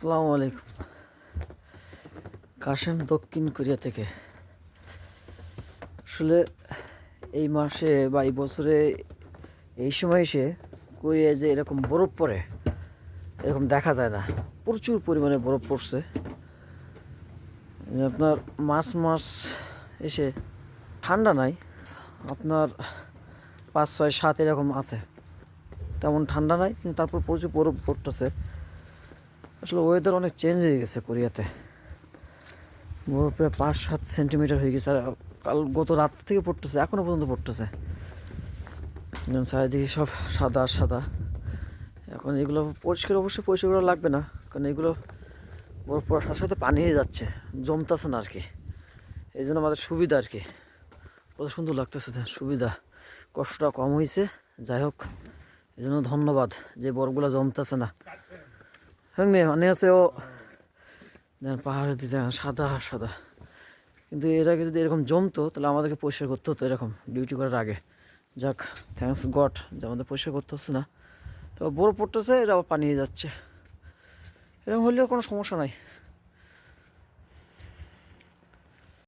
আসসালামু আলাইকুম। কাশেম দক্ষিণ কোরিয়া থেকে। আসলে এই মাসে বা এই বছরে এই সময় এসে কোরিয়ায় যে এরকম বরফ পড়ে এরকম দেখা যায় না। প্রচুর পরিমাণে বরফ পড়ছে। আপনার মাস এসে ঠান্ডা নাই, আপনার 5, 6, 7 এরকম আছে। তেমন ঠান্ডা নাই, কিন্তু তারপর প্রচুর বরফ পড়তেছে। আসলে ওয়েদার অনেক চেঞ্জ হয়ে গেছে কোরিয়াতে। বরফ প্রায় 5-7 সেন্টিমিটার হয়ে গেছে। আর কাল গত রাত থেকে পড়তেছে, এখনও পর্যন্ত পড়তেছে। চারিদিকে সব সাদা সাদা। এখন এগুলো অবশ্যই পরিষ্কার করা লাগবে না, কারণ এগুলো বরফ পড়ার সাথে সাথে পানি হয়ে যাচ্ছে, জমতেছে না আর কি। এই জন্য আমাদের সুবিধা আর কি। কত সুন্দর লাগতেছে, সুবিধা, কষ্টটা কম হয়েছে। যাই হোক, এই জন্য ধন্যবাদ যে বরফগুলো জমতেছে না। হ্যাঁ, মানে আছে ও পাহাড়ের দিকে সাদা সাদা, কিন্তু এর আগে যদি এরকম জমতো তাহলে আমাদেরকে পরিষ্কার করতে হতো এরকম ডিউটি করার আগে। যাক, থ্যাঙ্কস গড যে আমাদের পরিষ্কার করতে হচ্ছে না। তো বরফ পড়তেছে, এটা আবার পানি হয়ে যাচ্ছে। এরকম হলেও কোনো সমস্যা নাই।